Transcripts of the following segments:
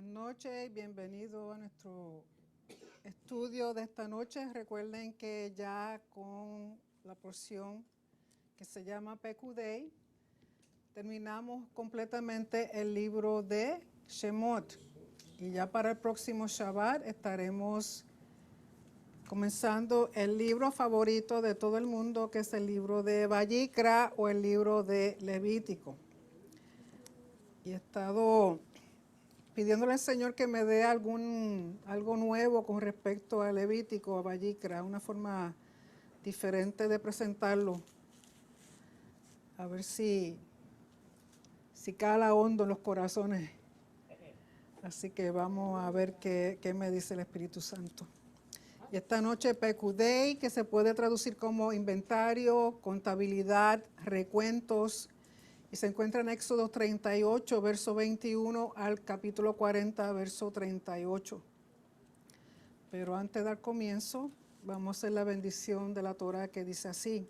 Buenas noches y bienvenidos a nuestro estudio de esta noche. Recuerden que ya con la porción que se llama Pekudei, terminamos completamente el libro de Shemot. Y ya para el próximo Shabbat estaremos comenzando el libro favorito de todo el mundo, que es el libro de Vayikra o el libro de Levítico. Y he estado pidiéndole al Señor que me dé algo nuevo con respecto a Levítico, a Vayikra, una forma diferente de presentarlo. A ver si cala hondo en los corazones. Así que vamos a ver qué me dice el Espíritu Santo. Y esta noche Pekudei, que se puede traducir como inventario, contabilidad, recuentos, y se encuentra en Éxodo 38, verso 21 al capítulo 40, verso 38. Pero antes de dar comienzo, vamos a hacer la bendición de la Torah que dice así.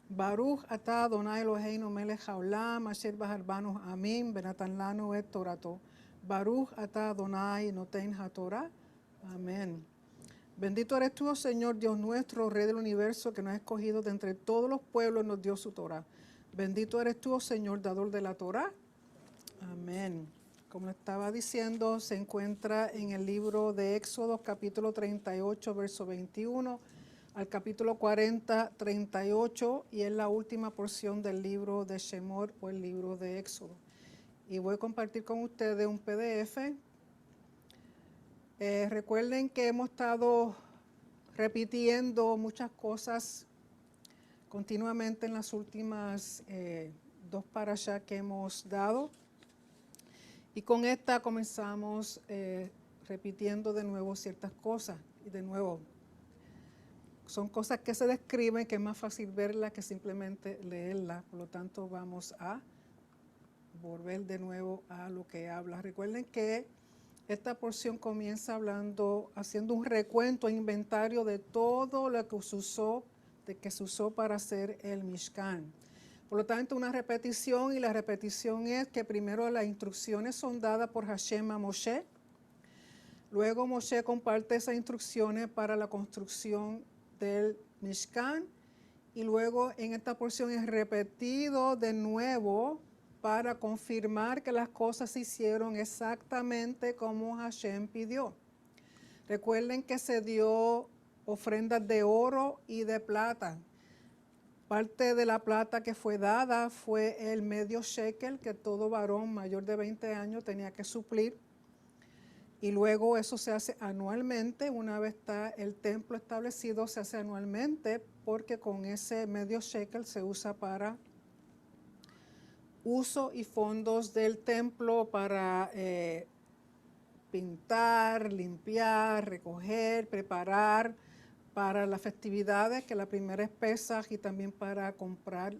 Baruch atah Adonai Eloheinu melech haolam asher b'harbanu amim benatan lanu et torato. Baruch atah Adonai noten haTorah. Amén. Bendito eres tú, oh Señor Dios nuestro, Rey del universo, que nos ha escogido de entre todos los pueblos y nos dio su Torah. Bendito eres tú, oh Señor, dador de la Torah. Amén. Como estaba diciendo, se encuentra en el libro de Éxodo, capítulo 38, verso 21, al capítulo 40, 38, y es la última porción del libro de Shemot o el libro de Éxodo. Y voy a compartir con ustedes un PDF. Recuerden que hemos estado repitiendo muchas cosas continuamente en las últimas dos parashá que hemos dado. Y con esta comenzamos repitiendo de nuevo ciertas cosas. Y de nuevo, son cosas que se describen, que es más fácil verlas que simplemente leerlas. Por lo tanto, vamos a volver de nuevo a lo que habla. Recuerden que esta porción comienza haciendo un recuento, un inventario de todo lo que se usó para hacer el Mishkan. Por lo tanto, una repetición, y la repetición es que primero las instrucciones son dadas por Hashem a Moshe. Luego Moshe comparte esas instrucciones para la construcción del Mishkan. Y luego en esta porción es repetido de nuevo para confirmar que las cosas se hicieron exactamente como Hashem pidió. Recuerden que se dio ofrendas de oro y de plata. Parte de la plata que fue dada fue el medio shekel que todo varón mayor de 20 años tenía que suplir. Y luego eso se hace anualmente. Una vez está el templo establecido, se hace anualmente, porque con ese medio shekel se usa para uso y fondos del templo para pintar, limpiar, recoger, preparar para las festividades, que la primera es Pesaj, y también para comprar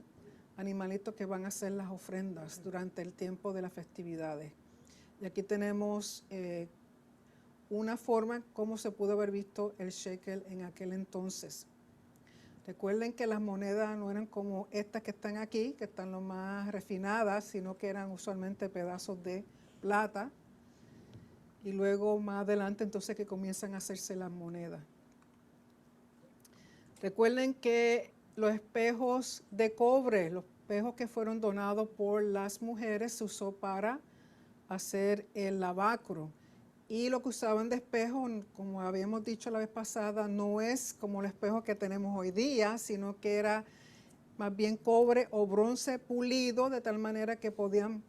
animalitos que van a hacer las ofrendas durante el tiempo de las festividades. Y aquí tenemos una forma como se pudo haber visto el shekel en aquel entonces. Recuerden que las monedas no eran como estas que están aquí, que están lo más refinadas, sino que eran usualmente pedazos de plata. Y luego más adelante entonces que comienzan a hacerse las monedas. Recuerden que los espejos de cobre, los espejos que fueron donados por las mujeres, se usó para hacer el lavacro. Y lo que usaban de espejo, como habíamos dicho la vez pasada, no es como el espejo que tenemos hoy día, sino que era más bien cobre o bronce pulido, de tal manera que podían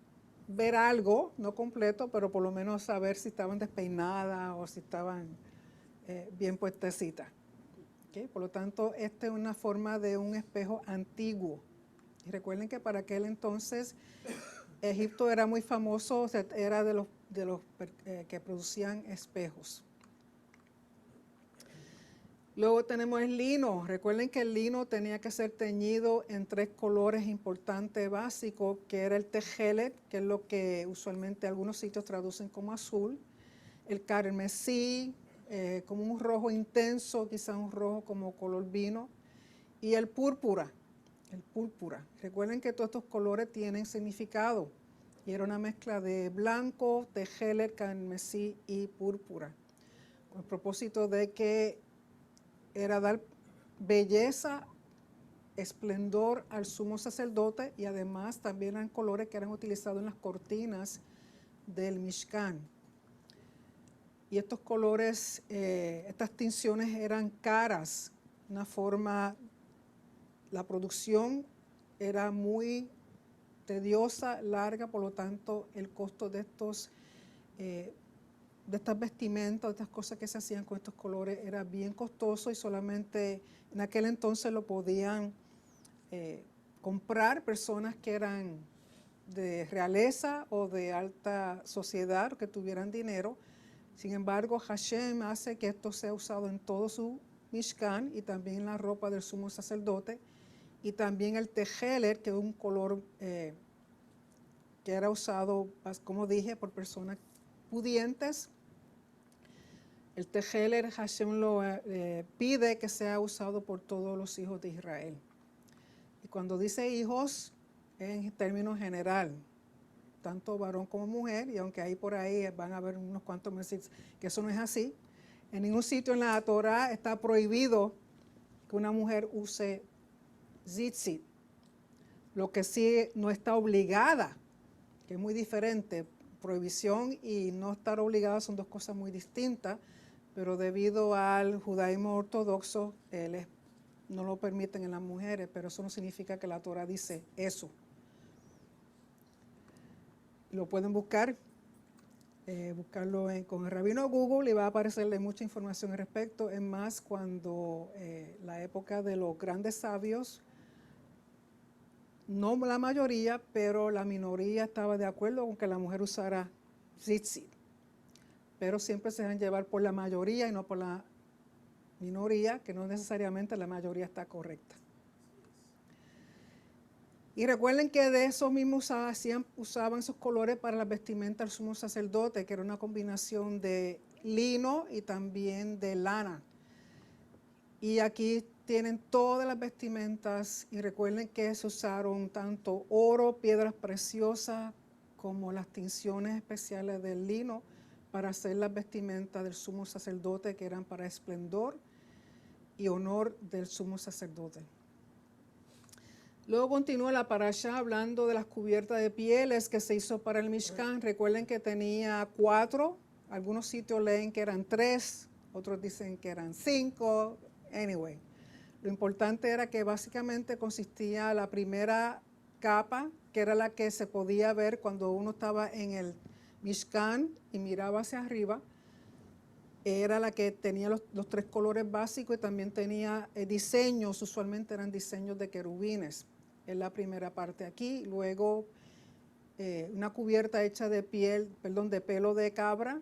ver algo, no completo, pero por lo menos saber si estaban despeinadas o si estaban bien puestecitas. ¿Okay? Por lo tanto, esta es una forma de un espejo antiguo. Y recuerden que para aquel entonces Egipto era muy famoso, o sea, era de los que producían espejos. Luego tenemos el lino. Recuerden que el lino tenía que ser teñido en 3 colores importantes básicos, que era el tejelet, que es lo que usualmente algunos sitios traducen como azul, el carmesí, como un rojo intenso, quizás un rojo como color vino, y el púrpura. Recuerden que todos estos colores tienen significado. y era una mezcla de blanco, tejelet, carmesí y púrpura, con el propósito de que era dar belleza, esplendor al sumo sacerdote, y además también eran colores que eran utilizados en las cortinas del Mishkan. Y estos colores, estas tinciones eran caras, una forma, la producción era muy tediosa, larga, por lo tanto el costo de estas vestimentas, de estas cosas que se hacían con estos colores era bien costoso, y solamente en aquel entonces lo podían comprar personas que eran de realeza o de alta sociedad, o que tuvieran dinero. Sin embargo, Hashem hace que esto sea usado en todo su Mishkan y también en la ropa del sumo sacerdote, y también el tejelet, que es un color que era usado, como dije, por personas pudientes. El tejelet, Hashem lo pide que sea usado por todos los hijos de Israel. Y cuando dice hijos, en términos general, tanto varón como mujer, y aunque ahí por ahí van a haber unos cuantos versículos que eso no es así, en ningún sitio en la Torah está prohibido que una mujer use tzitzit. Lo que sí no está obligada, que es muy diferente. Prohibición y no estar obligada son dos cosas muy distintas, pero debido al judaísmo ortodoxo, no lo permiten en las mujeres, pero eso no significa que la Torah dice eso. Lo pueden buscar, buscarlo con el rabino Google, y va a aparecerle mucha información al respecto. Es más, cuando la época de los grandes sabios, no la mayoría, pero la minoría estaba de acuerdo con que la mujer usara tzitzit, pero siempre se dejan llevar por la mayoría y no por la minoría, que no necesariamente la mayoría está correcta. Y recuerden que de esos mismos usaban esos colores para la vestimenta del sumo sacerdote, que era una combinación de lino y también de lana. Y aquí tienen todas las vestimentas, y recuerden que se usaron tanto oro, piedras preciosas, como las tinciones especiales del lino para hacer las vestimentas del sumo sacerdote, que eran para esplendor y honor del sumo sacerdote. Luego continúa la parasha hablando de las cubiertas de pieles que se hizo para el Mishkan. Recuerden que tenía 4, algunos sitios leen que eran 3, otros dicen que eran 5, anyway. Lo importante era que básicamente consistía la primera capa, que era la que se podía ver cuando uno estaba en el Mishkan y miraba hacia arriba. Era la que tenía los 3 colores básicos, y también tenía diseños, usualmente eran diseños de querubines. Es la primera parte aquí. Luego una cubierta hecha de pelo de cabra,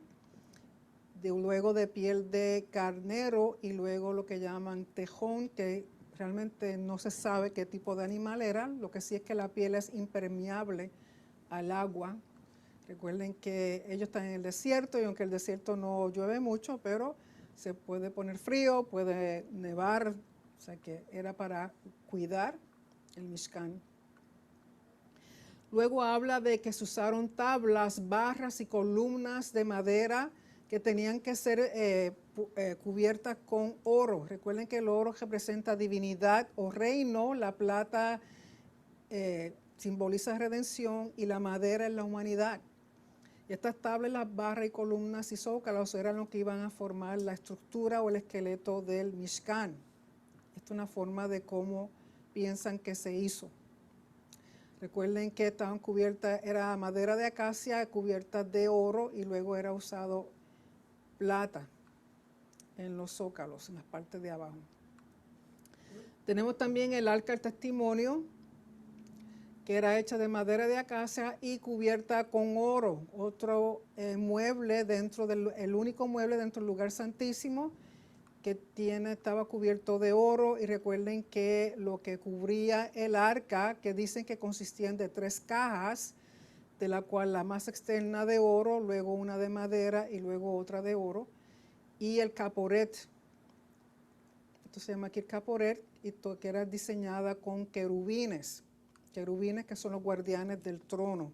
luego de piel de carnero, y luego lo que llaman tejón, que realmente no se sabe qué tipo de animal era. Lo que sí es que la piel es impermeable al agua. Recuerden que ellos están en el desierto, y aunque el desierto no llueve mucho, pero se puede poner frío, puede nevar, o sea que era para cuidar el Mishkan. Luego habla de que se usaron tablas, barras y columnas de madera que tenían que ser cubiertas con oro. Recuerden que el oro representa divinidad o reino, la plata simboliza redención, y la madera es la humanidad. Y estas tablas, las barras y columnas y zócalos eran lo que iban a formar la estructura o el esqueleto del Mishkan. Esta es una forma de cómo piensan que se hizo. Recuerden que estaban cubiertas, era madera de acacia cubiertas de oro, y luego era usado plata en los zócalos, en las partes de abajo. Tenemos también el arca del testimonio, que era hecha de madera de acacia y cubierta con oro. Otro mueble el único mueble dentro del lugar santísimo que estaba cubierto de oro. Y recuerden que lo que cubría el arca, que dicen que consistían de 3 cajas, de la cual la más externa de oro, luego una de madera y luego otra de oro, y el caporet. Esto se llama aquí el caporet, y que era diseñada con querubines que son los guardianes del trono.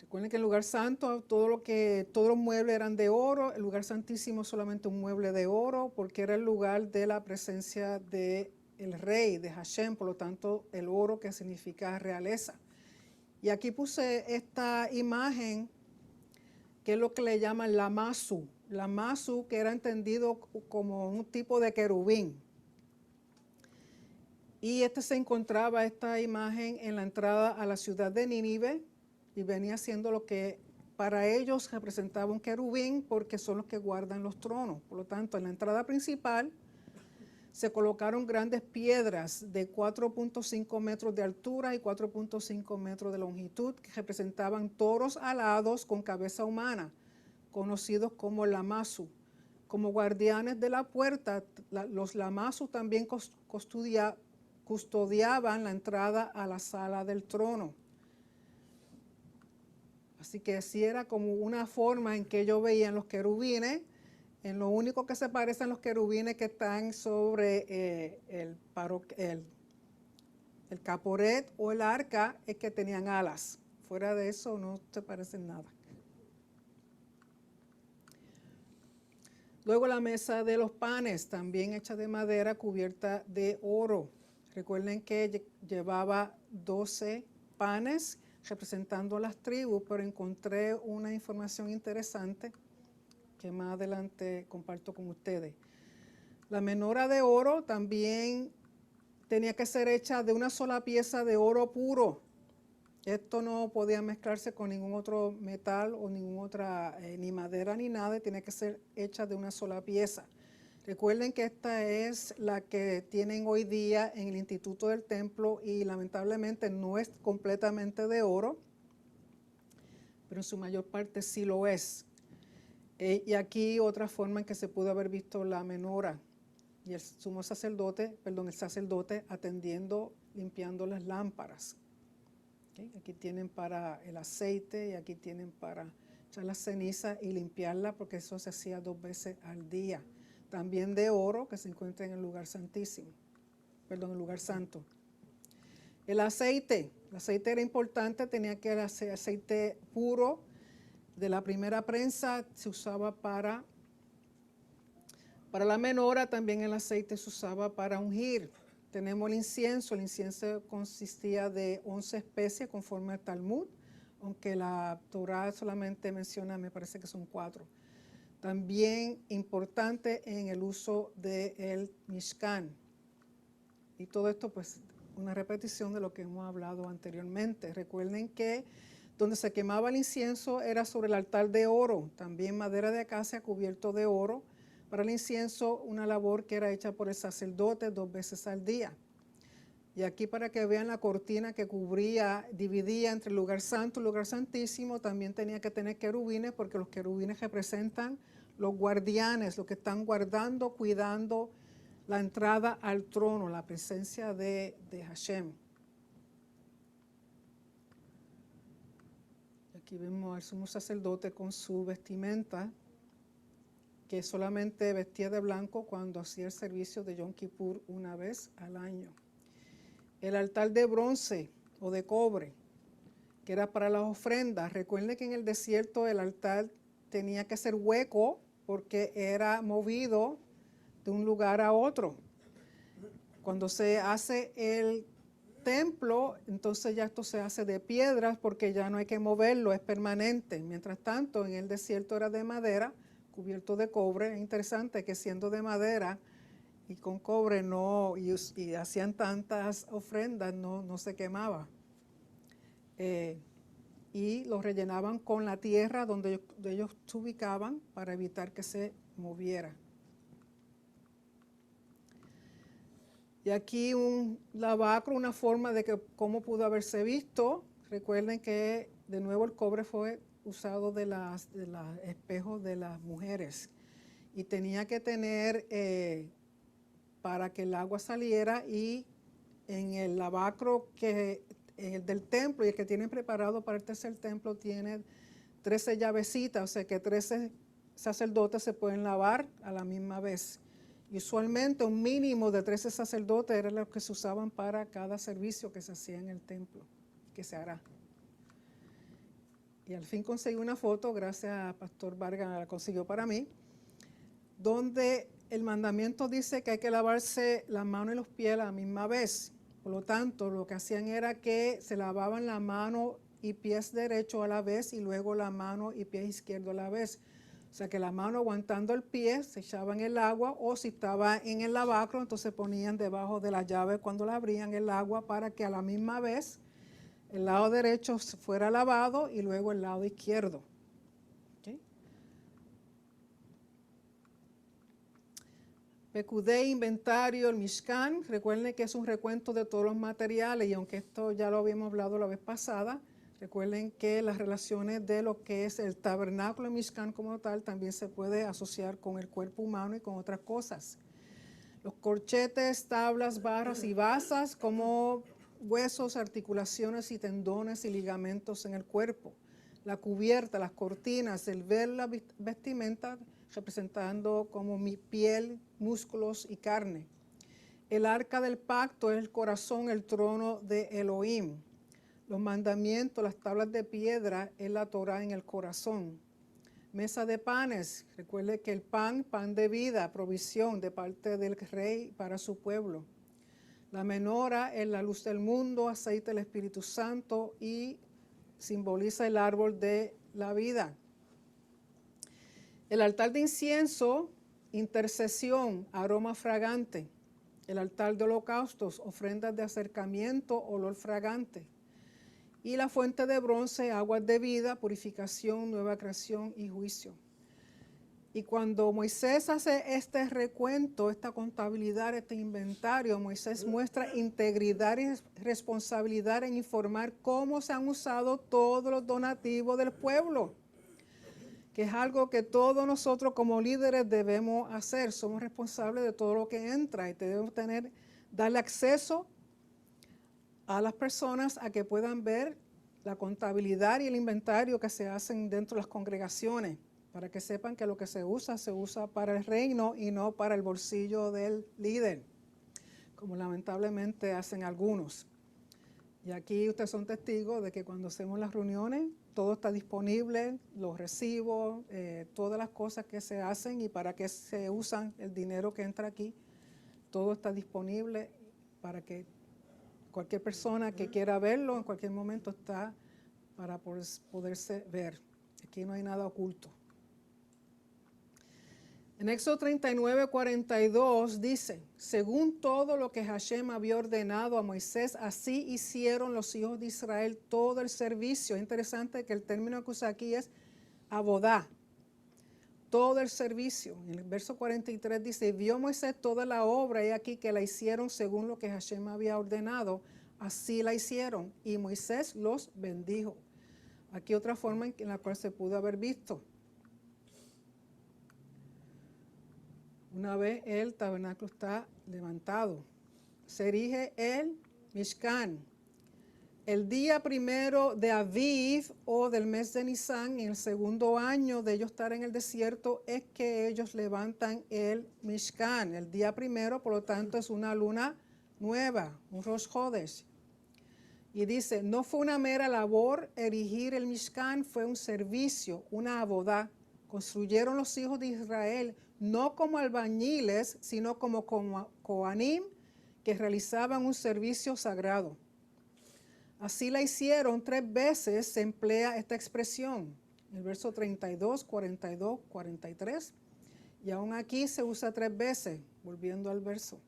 Recuerden que el lugar santo, todos los muebles eran de oro, el lugar santísimo solamente un mueble de oro, porque era el lugar de la presencia del rey, de Hashem, por lo tanto el oro que significa realeza. Y aquí puse esta imagen, que es lo que le llaman la masu, que era entendido como un tipo de querubín. Y se encontraba esta imagen en la entrada a la ciudad de Nínive, y venía siendo lo que para ellos representaba un querubín, porque son los que guardan los tronos. Por lo tanto, en la entrada principal se colocaron grandes piedras de 4.5 metros de altura y 4.5 metros de longitud, que representaban toros alados con cabeza humana, conocidos como lamasu. Como guardianes de la puerta, los lamasu también custodiaban la entrada a la sala del trono. Así que así era como una forma en que ellos veían los querubines. En lo único que se parecen los querubines que están sobre el caporet o el arca es que tenían alas. Fuera de eso no se parecen nada. Luego la mesa de los panes, también hecha de madera cubierta de oro. Recuerden que llevaba 12 panes representando las tribus, pero encontré una información interesante que más adelante comparto con ustedes. La menora de oro también tenía que ser hecha de una sola pieza de oro puro. Esto no podía mezclarse con ningún otro metal o ninguna otra, ni madera ni nada, tiene que ser hecha de una sola pieza. Recuerden que esta es la que tienen hoy día en el Instituto del Templo y lamentablemente no es completamente de oro, pero en su mayor parte sí lo es. Y aquí otra forma en que se pudo haber visto la menora y el sacerdote atendiendo, limpiando las lámparas. ¿Okay? Aquí tienen para el aceite y aquí tienen para echar la ceniza y limpiarla, porque eso se hacía 2 veces al día. También de oro, que se encuentra en el lugar santísimo, el lugar santo. El aceite era importante, tenía que ser aceite puro, de la primera prensa, se usaba para la menora, también el aceite se usaba para ungir. Tenemos el incienso consistía de 11 especies conforme al Talmud, aunque la Torá solamente menciona, me parece que son 4. También importante en el uso del Mishkan. Y todo esto pues una repetición de lo que hemos hablado anteriormente. Recuerden que donde se quemaba el incienso era sobre el altar de oro, también madera de acacia cubierto de oro. Para el incienso, una labor que era hecha por el sacerdote 2 veces al día. Y aquí para que vean la cortina que dividía entre el lugar santo y el lugar santísimo, también tenía que tener querubines, porque los querubines representan los guardianes, los que están guardando, cuidando la entrada al trono, la presencia de Hashem. Aquí vemos al sumo sacerdote con su vestimenta, que solamente vestía de blanco cuando hacía el servicio de Yom Kippur una vez al año. El altar de bronce o de cobre, que era para las ofrendas. Recuerden que en el desierto el altar tenía que ser hueco porque era movido de un lugar a otro. Cuando se hace el templo, entonces ya esto se hace de piedras porque ya no hay que moverlo, es permanente. Mientras tanto, en el desierto era de madera, cubierto de cobre. Es interesante que siendo de madera y con cobre y hacían tantas ofrendas, no se quemaba. Y lo rellenaban con la tierra donde ellos se ubicaban para evitar que se moviera. Y aquí un lavacro, una forma de cómo pudo haberse visto. Recuerden que de nuevo el cobre fue usado de los espejos de las mujeres. Y tenía que tener, para que el agua saliera, y en el lavacro del templo, y el que tienen preparado para el tercer templo, tiene 13 llavecitas, o sea que 13 sacerdotes se pueden lavar a la misma vez. Y usualmente un mínimo de 13 sacerdotes eran los que se usaban para cada servicio que se hacía en el templo, que se hará. y al fin conseguí una foto, gracias a Pastor Vargas la consiguió para mí, donde el mandamiento dice que hay que lavarse las manos y los pies a la misma vez. Por lo tanto, lo que hacían era que se lavaban la mano y pies derecho a la vez y luego la mano y pies izquierdo a la vez. O sea que la mano aguantando el pie se echaban el agua, o si estaba en el lavacro, entonces ponían debajo de la llave cuando la abrían el agua para que a la misma vez el lado derecho fuera lavado y luego el lado izquierdo. ¿Okay? Pekudei, inventario, el Mishkan. Recuerden que es un recuento de todos los materiales, y aunque esto ya lo habíamos hablado la vez pasada, recuerden que las relaciones de lo que es el tabernáculo, el Mishkan como tal, también se puede asociar con el cuerpo humano y con otras cosas. Los corchetes, tablas, barras y basas como huesos, articulaciones y tendones y ligamentos en el cuerpo. La cubierta, las cortinas, el ver la vestimenta representando como mi piel, músculos y carne. El arca del pacto es el corazón, el trono de Elohim. Los mandamientos, las tablas de piedra, es la Torah en el corazón. Mesa de panes, recuerde que el pan de vida, provisión de parte del rey para su pueblo. La menora es la luz del mundo, aceite del Espíritu Santo, y simboliza el árbol de la vida. El altar de incienso, intercesión, aroma fragante. El altar de holocaustos, ofrendas de acercamiento, olor fragante. Y la fuente de bronce, aguas de vida, purificación, nueva creación y juicio. Y cuando Moisés hace este recuento, esta contabilidad, este inventario, Moisés muestra integridad y responsabilidad en informar cómo se han usado todos los donativos del pueblo, que es algo que todos nosotros como líderes debemos hacer. Somos responsables de todo lo que entra y debemos darle acceso a las personas a que puedan ver la contabilidad y el inventario que se hacen dentro de las congregaciones, para que sepan que lo que se usa para el reino y no para el bolsillo del líder, como lamentablemente hacen algunos. Y aquí ustedes son testigos de que cuando hacemos las reuniones, todo está disponible, los recibos, todas las cosas que se hacen y para qué se usan el dinero que entra aquí, todo está disponible para que cualquier persona que quiera verlo en cualquier momento está para poderse ver. Aquí no hay nada oculto. En Éxodo 39, 42 dice, según todo lo que Hashem había ordenado a Moisés, así hicieron los hijos de Israel todo el servicio. Es interesante que el término que usa aquí es abodá, todo el servicio. En el verso 43 dice, vio Moisés toda la obra y aquí que la hicieron según lo que Hashem había ordenado, así la hicieron y Moisés los bendijo. Aquí otra forma en la cual se pudo haber visto. Una vez el tabernáculo está levantado, se erige el Mishkan. El día primero de Aviv o del mes de Nisan, en el segundo año de ellos estar en el desierto, es que ellos levantan el Mishkan. El día primero, por lo tanto, es una luna nueva, un Rosh Chodesh. Y dice, no fue una mera labor erigir el Mishkan, fue un servicio, una abodá. Construyeron los hijos de Israel no como albañiles, sino como Kohanim, que realizaban un servicio sagrado. Así la hicieron 3 veces, se emplea esta expresión, en el verso 32, 42, 43, y aún aquí se usa 3 veces, volviendo al verso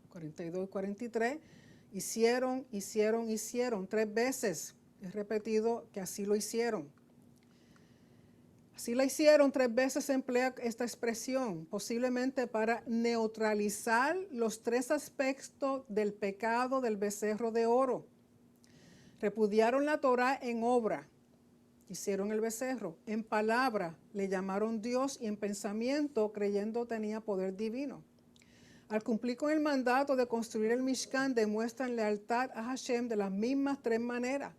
42 y 43, hicieron 3 veces, es repetido que así lo hicieron. Así la hicieron 3 veces, se emplea esta expresión, posiblemente para neutralizar los 3 aspectos del pecado del becerro de oro. Repudiaron la Torá en obra, hicieron el becerro. En palabra le llamaron Dios y en pensamiento creyendo tenía poder divino. Al cumplir con el mandato de construir el Mishkan, demuestran lealtad a Hashem de las mismas 3 maneras.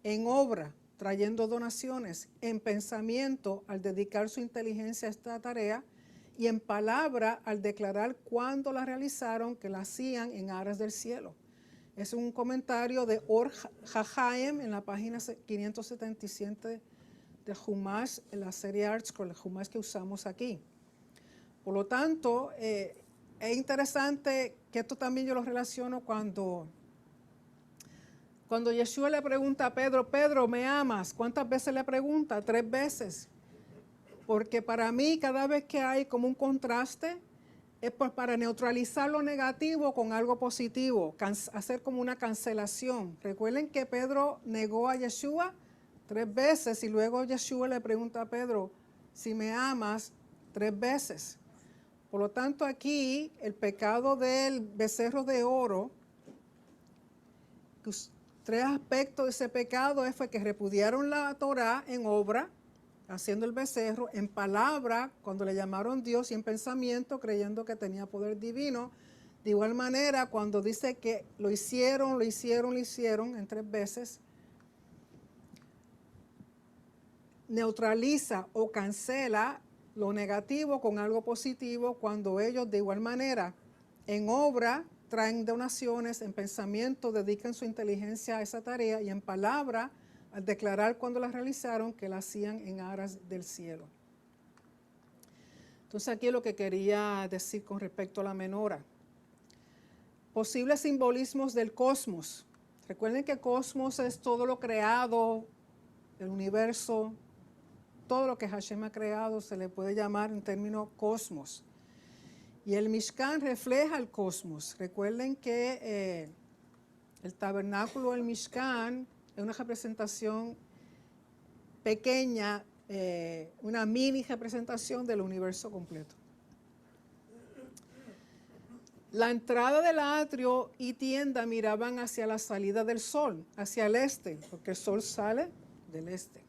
En obra, trayendo donaciones, en pensamiento, al dedicar su inteligencia a esta tarea, y en palabra, al declarar cuando la realizaron, que la hacían en aras del cielo. Es un comentario de Or HaHaim en la página 577 del Humash, en la serie ArtScroll, el Humash que usamos aquí. Por lo tanto, es interesante que esto también yo lo relaciono cuando Yeshua le pregunta a Pedro, Pedro, ¿me amas? ¿Cuántas veces le pregunta? 3 veces. Porque para mí, cada vez que hay como un contraste, es para neutralizar lo negativo con algo positivo, hacer como una cancelación. Recuerden que Pedro negó a Yeshua 3 veces y luego Yeshua le pregunta a Pedro, si me amas, 3 veces. Por lo tanto, aquí el pecado del becerro de oro, 3 aspectos de ese pecado fue que repudiaron la Torá en obra, haciendo el becerro, en palabra, cuando le llamaron Dios, y en pensamiento, creyendo que tenía poder divino. De igual manera, cuando dice que lo hicieron en 3 veces, neutraliza o cancela lo negativo con algo positivo, cuando ellos de igual manera, en obra, traen donaciones, en pensamiento, dedican su inteligencia a esa tarea, y en palabra, al declarar cuando la realizaron, que la hacían en aras del cielo. Entonces aquí es lo que quería decir con respecto a la menora. Posibles simbolismos del cosmos. Recuerden que cosmos es todo lo creado, el universo, todo lo que Hashem ha creado se le puede llamar en términos cosmos. Y el Mishkan refleja el cosmos. Recuerden que el tabernáculo del Mishkan es una representación pequeña, una mini representación del universo completo. La entrada del atrio y tienda miraban hacia la salida del sol, hacia el este, porque el sol sale del este.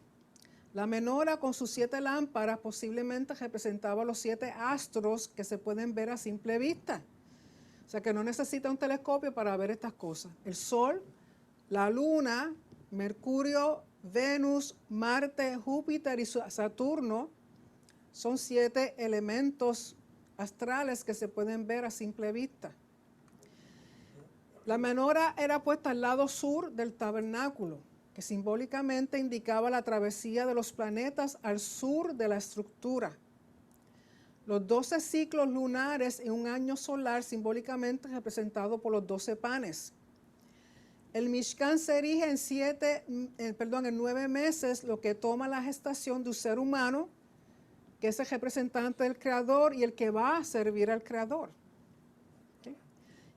La menora con sus 7 lámparas posiblemente representaba los 7 astros que se pueden ver a simple vista. O sea que no necesita un telescopio para ver estas cosas. El sol, la luna, Mercurio, Venus, Marte, Júpiter y Saturno son 7 elementos astrales que se pueden ver a simple vista. La menora era puesta al lado sur del tabernáculo, que simbólicamente indicaba la travesía de los planetas al sur de la estructura. Los 12 ciclos lunares en un año solar simbólicamente representado por los 12 panes. El Mishkan se erige en 9 meses, lo que toma la gestación de un ser humano, que es el representante del Creador y el que va a servir al Creador. ¿Okay?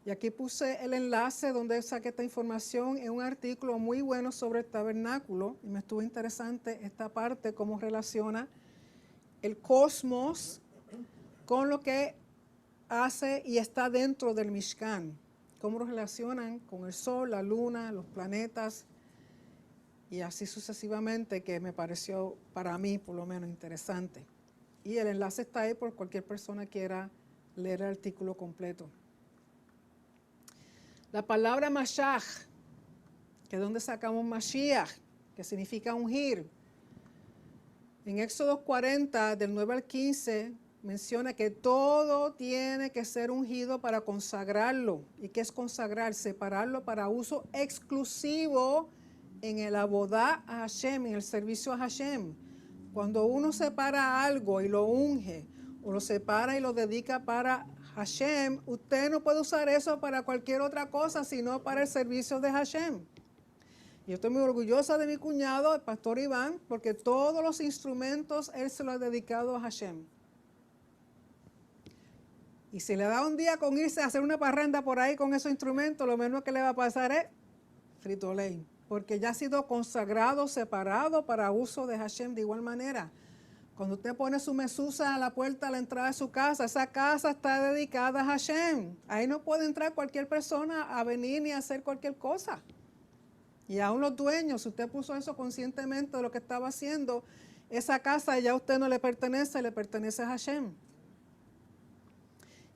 Y aquí puse el enlace donde saqué esta información en un artículo muy bueno sobre el tabernáculo, y me estuvo interesante esta parte, cómo relaciona el cosmos con lo que hace y está dentro del Mishkan. Cómo lo relacionan con el sol, la luna, los planetas, y así sucesivamente, que me pareció, para mí por lo menos, interesante. Y el enlace está ahí por cualquier persona que quiera leer el artículo completo. La palabra Mashiach, que es donde sacamos Mashiach, que significa ungir. En Éxodo 40, del 9 al 15, menciona que todo tiene que ser ungido para consagrarlo. ¿Y qué es consagrar? Separarlo para uso exclusivo en el abodá a Hashem, en el servicio a Hashem. Cuando uno separa algo y lo unge, o lo separa y lo dedica para Hashem, usted no puede usar eso para cualquier otra cosa, sino para el servicio de Hashem. Yo estoy muy orgullosa de mi cuñado, el pastor Iván, porque todos los instrumentos él se los ha dedicado a Hashem. Y si le da un día con irse a hacer una parranda por ahí con esos instrumentos, lo menos que le va a pasar es fritoley, porque ya ha sido consagrado, separado para uso de Hashem de igual manera. Cuando usted pone su mezuzá a la puerta a la entrada de su casa, esa casa está dedicada a Hashem. Ahí no puede entrar cualquier persona a venir ni a hacer cualquier cosa. Y aún los dueños, si usted puso eso conscientemente de lo que estaba haciendo, esa casa ya a usted no le pertenece a Hashem.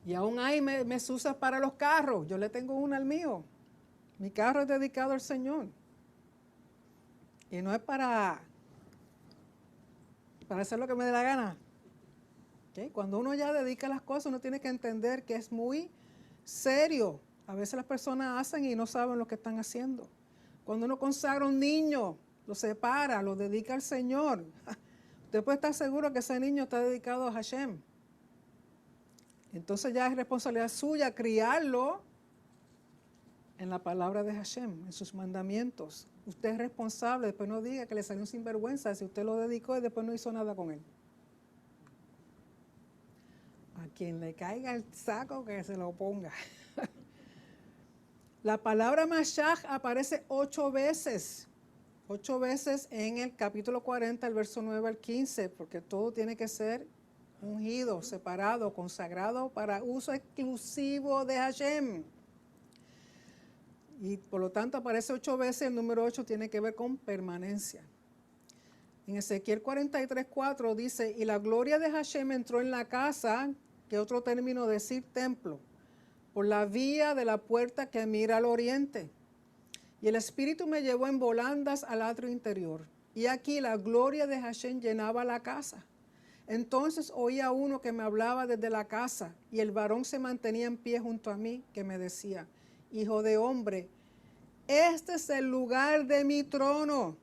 Y aún hay mezuzas para los carros. Yo le tengo una al mío. Mi carro es dedicado al Señor. Y no es para hacer lo que me dé la gana. ¿Okay? Cuando uno ya dedica las cosas, uno tiene que entender que es muy serio A veces las personas hacen y no saben lo que están haciendo. Cuando uno consagra a un niño, lo separa, lo dedica al Señor, usted puede estar seguro que ese niño está dedicado a Hashem. Entonces ya es responsabilidad suya criarlo en la palabra de Hashem, en sus mandamientos. Usted es responsable, después no diga que le salió un sinvergüenza si usted lo dedicó y después no hizo nada con él. A quien le caiga el saco que se lo ponga. La palabra Mashiach aparece 8 veces. 8 veces en el capítulo 40, el verso 9 al 15, porque todo tiene que ser ungido, separado, consagrado para uso exclusivo de Hashem. Y por lo tanto aparece 8 veces, el número 8 tiene que ver con permanencia. En Ezequiel 43:4 dice, y la gloria de Hashem entró en la casa, que es otro término de decir templo, por la vía de la puerta que mira al oriente. Y el Espíritu me llevó en volandas al atrio interior. Y aquí la gloria de Hashem llenaba la casa. Entonces oí a uno que me hablaba desde la casa, y el varón se mantenía en pie junto a mí, que me decía, hijo de hombre, este es el lugar de mi trono,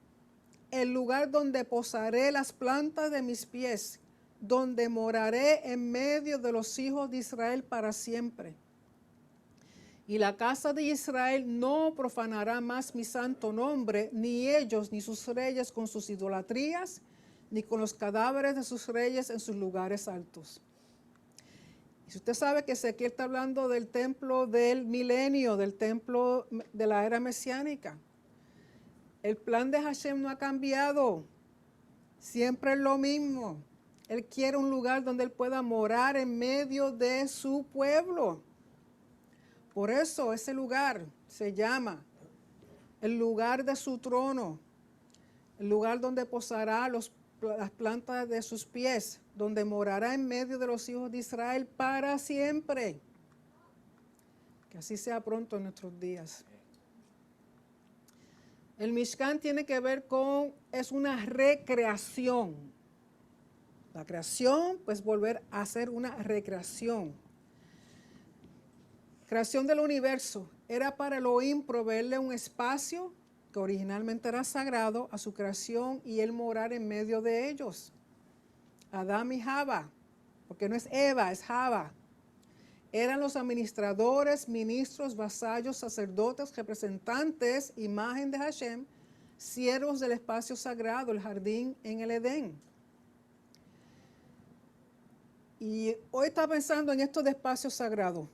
el lugar donde posaré las plantas de mis pies, donde moraré en medio de los hijos de Israel para siempre. Y la casa de Israel no profanará más mi santo nombre, ni ellos ni sus reyes con sus idolatrías, ni con los cadáveres de sus reyes en sus lugares altos. Y si usted sabe que Ezequiel está hablando del templo del milenio, del templo de la era mesiánica, el plan de Hashem no ha cambiado, siempre es lo mismo. Él quiere un lugar donde él pueda morar en medio de su pueblo. Por eso ese lugar se llama el lugar de su trono, el lugar donde posará las plantas de sus pies, donde morará en medio de los hijos de Israel para siempre. Que así sea pronto en nuestros días. El Mishkan tiene que ver con, es una recreación. La creación, pues volver a hacer una recreación. Creación del universo. Era para Elohim proveerle un espacio que originalmente era sagrado a su creación y él morar en medio de ellos. Adán y Java, porque no es Eva, es Java. Eran los administradores, ministros, vasallos, sacerdotes, representantes, imagen de Hashem, siervos del espacio sagrado, el jardín en el Edén. Y hoy está pensando en esto de espacio sagrado.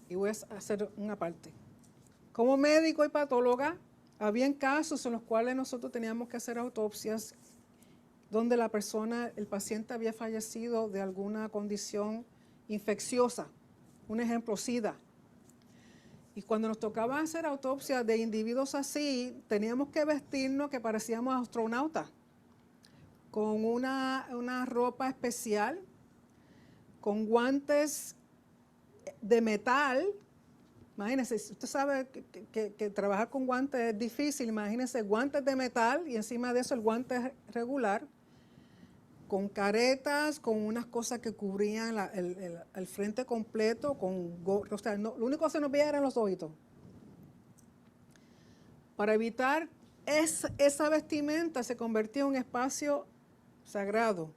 Y voy a hacer una parte. Como médico y patóloga, habían casos en los cuales nosotros teníamos que hacer autopsias donde la persona, el paciente había fallecido de alguna condición infecciosa, un ejemplo, SIDA. Y cuando nos tocaba hacer autopsias de individuos así, teníamos que vestirnos que parecíamos astronautas, con una ropa especial, con guantes de metal. Imagínense, si usted sabe que trabajar con guantes es difícil, imagínense guantes de metal y encima de eso el guante regular, con caretas, con unas cosas que cubrían el frente completo, o sea, lo único que se nos veía eran los ojitos. Para evitar esa vestimenta se convertía en un espacio sagrado,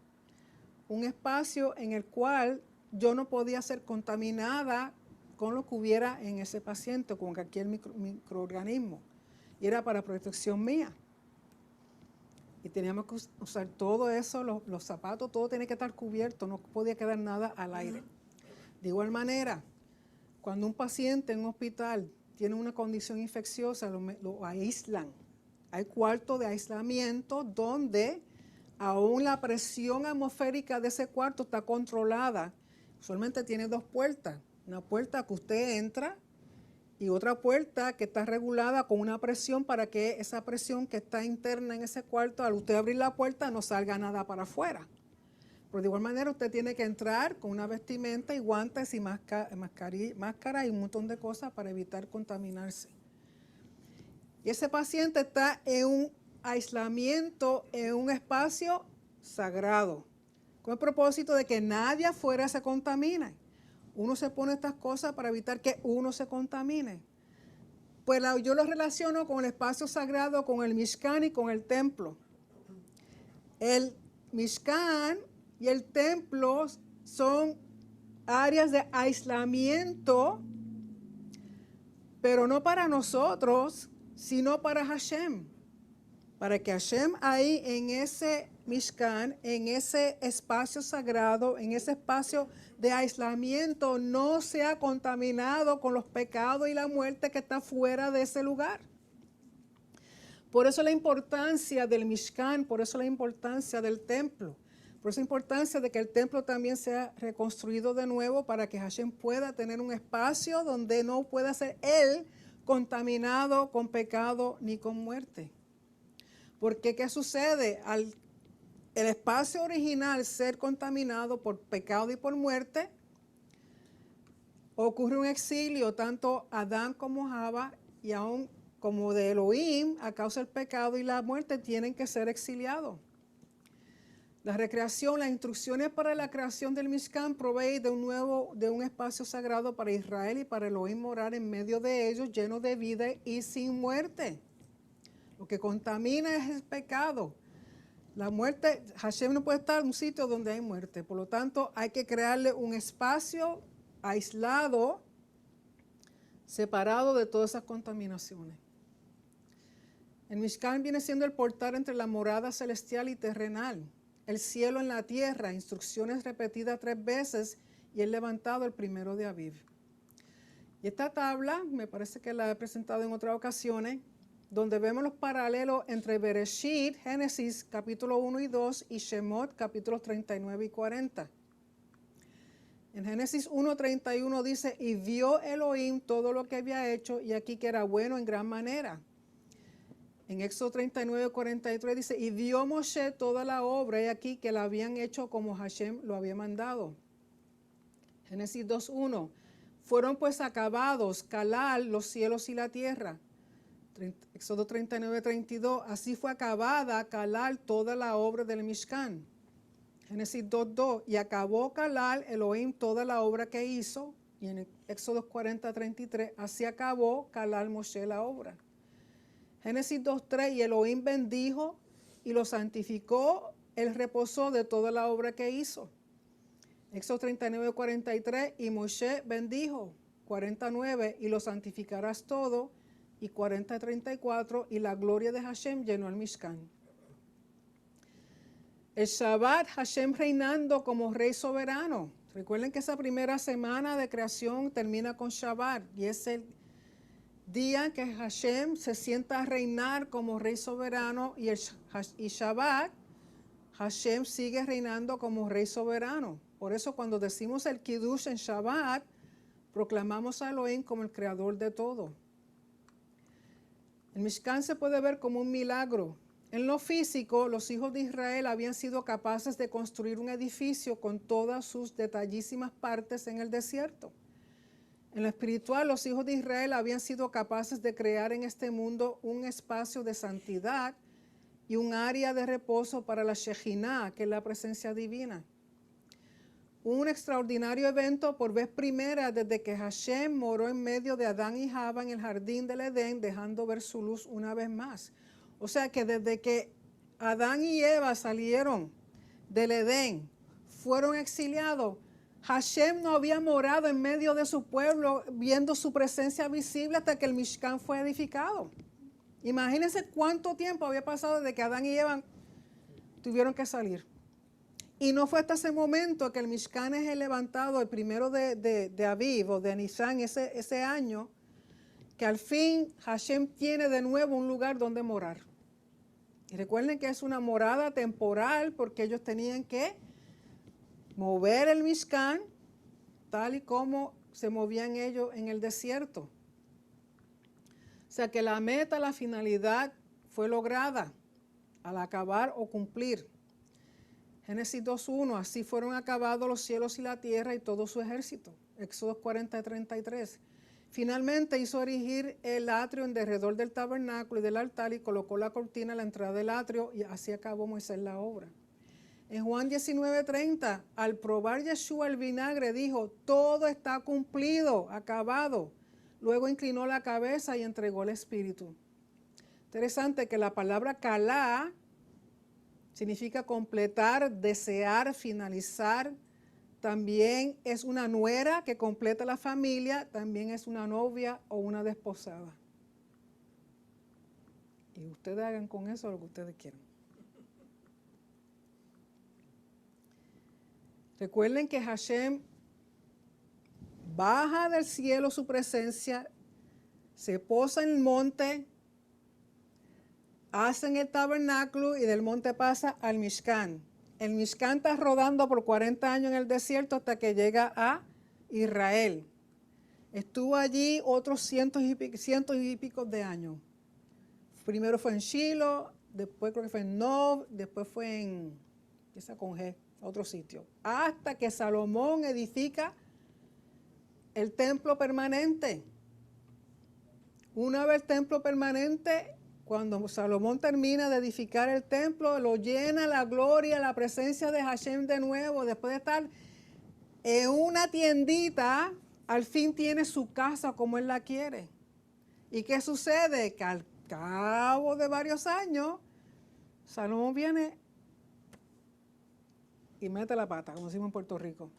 un espacio en el cual yo no podía ser contaminada con lo que hubiera en ese paciente, con cualquier microorganismo. Y era para protección mía. Y teníamos que usar todo eso, los zapatos, todo tenía que estar cubierto, no podía quedar nada al aire. De igual manera, cuando un paciente en un hospital tiene una condición infecciosa, lo aíslan. Hay cuartos de aislamiento donde aún la presión atmosférica de ese cuarto está controlada. Usualmente tiene 2 puertas. Una puerta que usted entra y otra puerta que está regulada con una presión para que esa presión que está interna en ese cuarto, al usted abrir la puerta, no salga nada para afuera. Pero de igual manera usted tiene que entrar con una vestimenta y guantes y máscara y un montón de cosas para evitar contaminarse. Y ese paciente está en un aislamiento, en un espacio sagrado, con el propósito de que nadie afuera se contamine. Uno se pone estas cosas para evitar que uno se contamine. Pues yo lo relaciono con el espacio sagrado, con el Mishkan y con el templo. El Mishkan y el templo son áreas de aislamiento, pero no para nosotros, sino para Hashem. Para que Hashem ahí en ese Mishkan, en ese espacio sagrado, en ese espacio de aislamiento, no sea contaminado con los pecados y la muerte que está fuera de ese lugar. Por eso la importancia del Mishkan, por eso la importancia del templo, por eso la importancia de que el templo también sea reconstruido de nuevo para que Hashem pueda tener un espacio donde no pueda ser él contaminado con pecado ni con muerte. Porque ¿qué sucede? Al el espacio original ser contaminado por pecado y por muerte, ocurre un exilio tanto Adán como Java y aún como de Elohim a causa del pecado y la muerte tienen que ser exiliados. La recreación, las instrucciones para la creación del Mishkan provee de un espacio sagrado para Israel y para Elohim morar en medio de ellos, lleno de vida y sin muerte. Lo que contamina es el pecado. La muerte, Hashem no puede estar en un sitio donde hay muerte. Por lo tanto, hay que crearle un espacio aislado, separado de todas esas contaminaciones. El Mishkan viene siendo el portal entre la morada celestial y terrenal, el cielo en la tierra, instrucciones repetidas 3 veces y el levantado el 1 de Aviv. Y esta tabla, me parece que la he presentado en otras ocasiones, donde vemos los paralelos entre Bereshit, Génesis, capítulo 1 y 2, y Shemot, capítulos 39 y 40. En Génesis 1:31 dice, y vio Elohim todo lo que había hecho, y aquí que era bueno en gran manera. En Éxodo 39:43 dice, y vio Moshe toda la obra, y aquí que la habían hecho como Hashem lo había mandado. Génesis 2:1, fueron pues acabados, Calal, los cielos y la tierra. Éxodo 39:32, así fue acabada Calal toda la obra del Mishkan. Génesis 2:2, y acabó Calal Elohim toda la obra que hizo. Y en Éxodo 40:33, así acabó Calal Moshe la obra. Génesis 2:3, y Elohim bendijo y lo santificó, él reposó de toda la obra que hizo. Éxodo 39:43, y Moshe bendijo. 49, y lo santificarás todo. Y 40:34, y la gloria de Hashem llenó el Mishkan. El Shabbat, Hashem reinando como rey soberano. Recuerden que esa primera semana de creación termina con Shabbat, y es el día que Hashem se sienta a reinar como rey soberano, y Shabbat, Hashem sigue reinando como rey soberano. Por eso cuando decimos el Kiddush en Shabbat, proclamamos a Elohim como el creador de todo. El Mishkan se puede ver como un milagro. En lo físico, los hijos de Israel habían sido capaces de construir un edificio con todas sus detallísimas partes en el desierto. En lo espiritual, los hijos de Israel habían sido capaces de crear en este mundo un espacio de santidad y un área de reposo para la Shejinah, que es la presencia divina. Un extraordinario evento por vez primera desde que Hashem moró en medio de Adán y Java en el jardín del Edén, dejando ver su luz una vez más. O sea que desde que Adán y Eva salieron del Edén, fueron exiliados, Hashem no había morado en medio de su pueblo, viendo su presencia visible hasta que el Mishkan fue edificado. Imagínense cuánto tiempo había pasado desde que Adán y Eva tuvieron que salir. Y no fue hasta ese momento que el Mishkan es levantado el 1 de Aviv o de Nisan ese año, que al fin Hashem tiene de nuevo un lugar donde morar. Y recuerden que es una morada temporal porque ellos tenían que mover el Mishkan tal y como se movían ellos en el desierto. O sea que la meta, la finalidad fue lograda al acabar o cumplir. Génesis 2:1, así fueron acabados los cielos y la tierra y todo su ejército. Éxodo 40:33. Finalmente hizo erigir el atrio en derredor del tabernáculo y del altar y colocó la cortina a la entrada del atrio y así acabó Moisés la obra. En Juan 19:30, al probar Yeshua el vinagre, dijo, todo está cumplido, acabado. Luego inclinó la cabeza y entregó el espíritu. Interesante que la palabra kalá significa completar, desear, finalizar. También es una nuera que completa la familia, también es una novia o una desposada. Y ustedes hagan con eso lo que ustedes quieran. Recuerden que Hashem baja del cielo su presencia, se posa en el monte, hacen el tabernáculo y del monte pasa al Mishkan. El Mishkan está rodando por 40 años en el desierto hasta que llega a Israel. Estuvo allí otros cientos y pico de años. Primero fue en Shiloh, después creo que fue en Nob, después fue en, empieza con G, otro sitio. Hasta que Salomón edifica el templo permanente. Una vez el templo permanente, cuando Salomón termina de edificar el templo, lo llena la gloria, la presencia de Hashem de nuevo. Después de estar en una tiendita, al fin tiene su casa como él la quiere. ¿Y qué sucede? Que al cabo de varios años, Salomón viene y mete la pata, como decimos en Puerto Rico.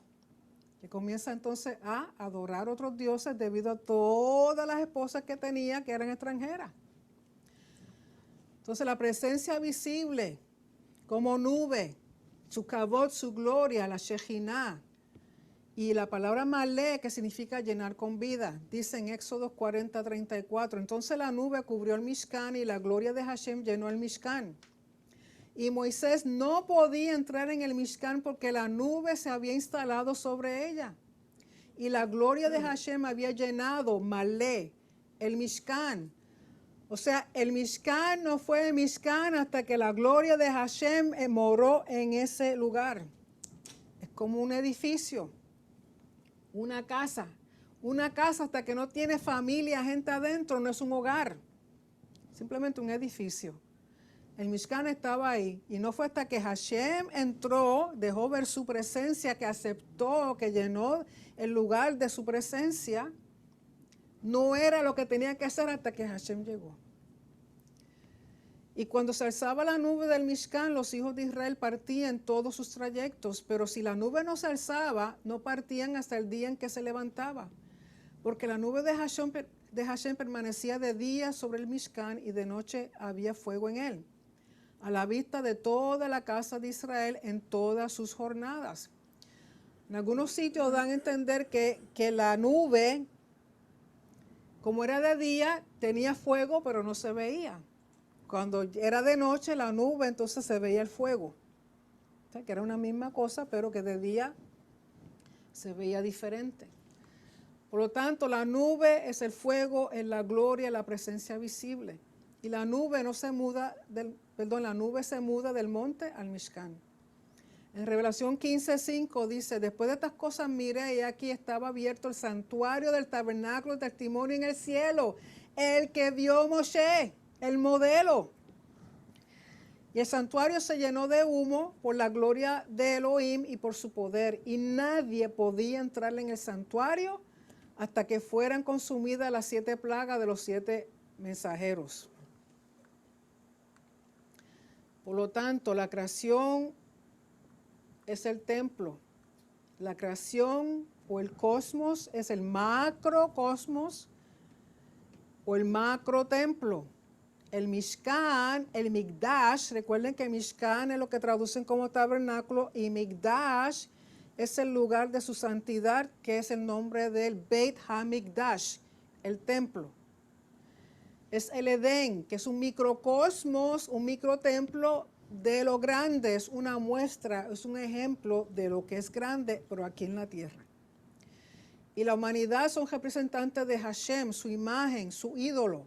Que comienza entonces a adorar otros dioses debido a todas las esposas que tenía que eran extranjeras. Entonces la presencia visible como nube, su kavod, su gloria, la Shejinah, y la palabra malé, que significa llenar con vida, dice en Éxodo 40:34. Entonces la nube cubrió el Mishkan y la gloria de Hashem llenó el Mishkan. Y Moisés no podía entrar en el Mishkan porque la nube se había instalado sobre ella. Y la gloria de Hashem había llenado, malé, el Mishkan. O sea, el Mishkan no fue el Mishkan hasta que la gloria de Hashem moró en ese lugar. Es como un edificio, una casa. Una casa hasta que no tiene familia, gente adentro, no es un hogar. Simplemente un edificio. El Mishkan estaba ahí y no fue hasta que Hashem entró, dejó ver su presencia, que aceptó, que llenó el lugar de su presencia. No era lo que tenía que hacer hasta que Hashem llegó. Y cuando se alzaba la nube del Mishkan, los hijos de Israel partían todos sus trayectos, pero si la nube no se alzaba, no partían hasta el día en que se levantaba, porque la nube de Hashem permanecía de día sobre el Mishkan y de noche había fuego en él, a la vista de toda la casa de Israel en todas sus jornadas. En algunos sitios dan a entender que la nube, como era de día, tenía fuego, pero no se veía. Cuando era de noche, la nube, entonces se veía el fuego. O sea, que era una misma cosa, pero que de día se veía diferente. Por lo tanto, la nube es el fuego, es la gloria, la presencia visible. Y la nube no se muda la nube se muda del monte al Mishkan. En Revelación 15:5 dice, después de estas cosas miré y aquí estaba abierto el santuario del tabernáculo del testimonio en el cielo, el que vio Moshe, el modelo. Y el santuario se llenó de humo por la gloria de Elohim y por su poder. Y nadie podía entrar en el santuario hasta que fueran consumidas las 7 plagas de los 7 mensajeros. Por lo tanto, la creación es el templo. La creación o el cosmos es el macrocosmos o el macrotemplo. El Mishkan, el Mikdash, recuerden que Mishkan es lo que traducen como tabernáculo y Mikdash es el lugar de su santidad, que es el nombre del Beit HaMikdash, el templo. Es el Edén, que es un microcosmos, un microtemplo de lo grande, es una muestra, es un ejemplo de lo que es grande, pero aquí en la tierra. Y la humanidad son representantes de Hashem, su imagen, su ídolo.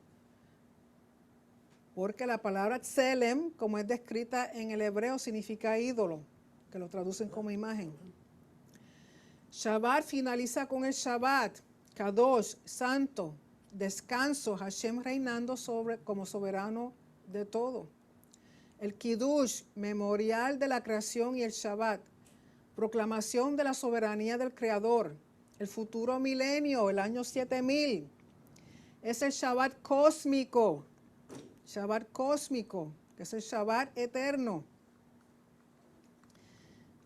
Porque la palabra tselem, como es descrita en el hebreo, significa ídolo, que lo traducen como imagen. Shabbat finaliza con el Shabbat, Kadosh, santo, descanso, Hashem reinando como soberano de todo. El Kiddush, memorial de la creación y el Shabbat, proclamación de la soberanía del Creador, el futuro milenio, el año 7000, es el Shabbat cósmico, que es el Shabbat eterno.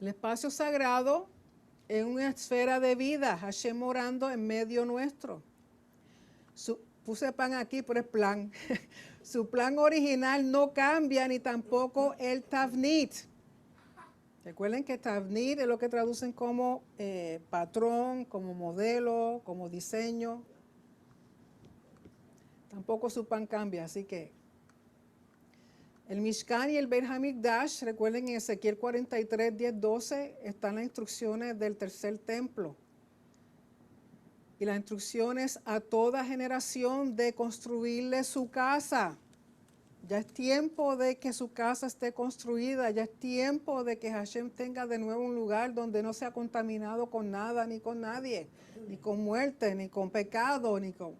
El espacio sagrado es una esfera de vida, Hashem morando en medio nuestro. Puse pan aquí, pero es plan. Su plan original no cambia, ni tampoco el Tavnit. Recuerden que Tavnit es lo que traducen como patrón, como modelo, como diseño. Tampoco su pan cambia, así que el Mishkan y el Beit HaMikdash, recuerden en Ezequiel 43, 10, 12, están las instrucciones del tercer templo. Y las instrucciones a toda generación de construirle su casa. Ya es tiempo de que su casa esté construida, ya es tiempo de que Hashem tenga de nuevo un lugar donde no sea contaminado con nada ni con nadie, ni con muerte, ni con pecado, ni con...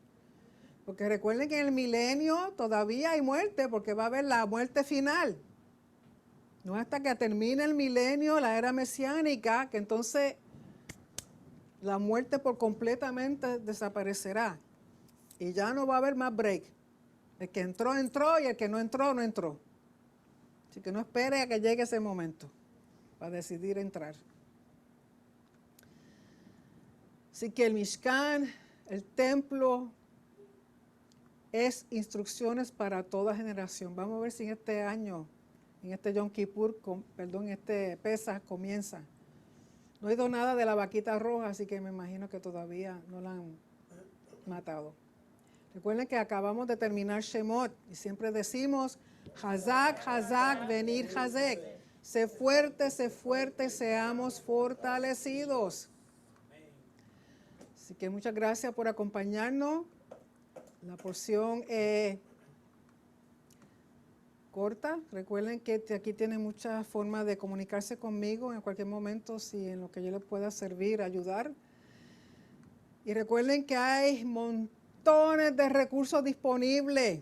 Porque recuerden que en el milenio todavía hay muerte, porque va a haber la muerte final. No hasta que termine el milenio, la era mesiánica, que entonces la muerte por completamente desaparecerá. Y ya no va a haber más break. El que entró, entró, y el que no entró, no entró. Así que no espere a que llegue ese momento para decidir entrar. Así que el Mishkan, el templo, es instrucciones para toda generación. Vamos a ver si en este año, en este Yom Kippur, este Pesach comienza. No he oído nada de la vaquita roja, así que me imagino que todavía no la han matado. Recuerden que acabamos de terminar Shemot y siempre decimos, Hazak, Hazak, venir Hazek. Sé fuerte, seamos fortalecidos. Así que muchas gracias por acompañarnos. La porción es corta. Recuerden que aquí tienen muchas formas de comunicarse conmigo en cualquier momento, si en lo que yo les pueda servir, ayudar. Y recuerden que hay montones de recursos disponibles.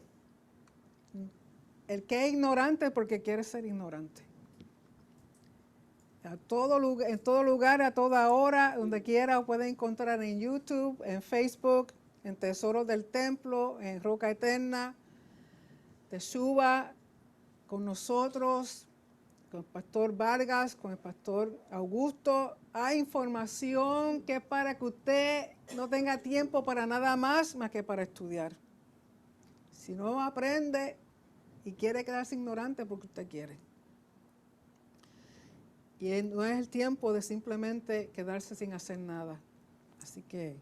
El que es ignorante porque quiere ser ignorante. En todo lugar, a toda hora, donde quiera, pueden encontrar en YouTube, en Facebook, en Tesoros del Templo, en Roca Eterna, Teshuva, con nosotros, con el pastor Vargas, con el pastor Augusto. Hay información que es para que usted no tenga tiempo para nada más que para estudiar. Si no aprende y quiere quedarse ignorante porque usted quiere. Y no es el tiempo de simplemente quedarse sin hacer nada. Así que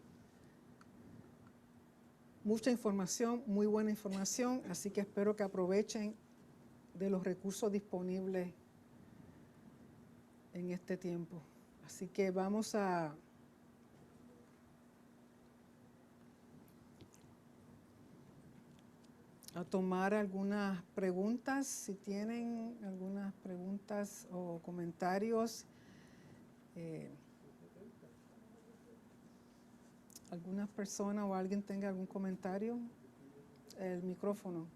mucha información, muy buena información, así que espero que aprovechen de los recursos disponibles en este tiempo. Así que vamos a tomar algunas preguntas, si tienen algunas preguntas o comentarios. ¿Alguna persona o alguien tenga algún comentario? El micrófono.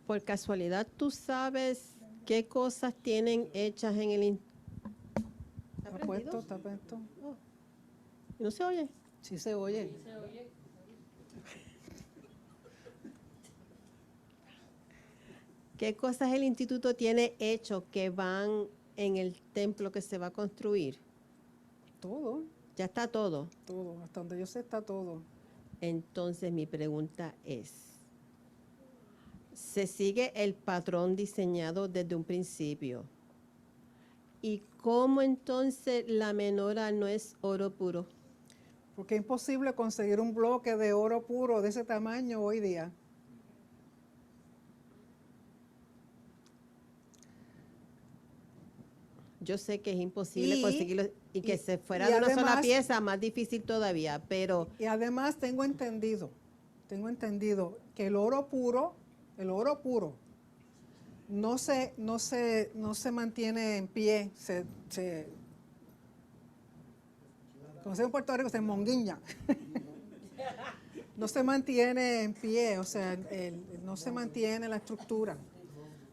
Por casualidad, ¿tú sabes qué cosas tienen hechas en el... ¿Está puesto? ¿Está puesto? Oh. ¿No se oye? Sí se oye. Sí se oye. ¿Qué cosas el instituto tiene hecho que van en el templo que se va a construir? Todo, Ya está todo. todo. Hasta donde yo sé está todo. Entonces mi pregunta es, ¿se sigue el patrón diseñado desde un principio? ¿Y cómo entonces la menorá no es oro puro? Porque es imposible conseguir un bloque de oro puro de ese tamaño hoy día. Yo sé que es imposible conseguirlo y que se fuera y de una sola además- pieza, más difícil todavía, pero Y además tengo entendido que el oro puro no se mantiene en pie, como se dice en Puerto Rico, se monguiña. No se mantiene en pie, o sea, no se mantiene la estructura.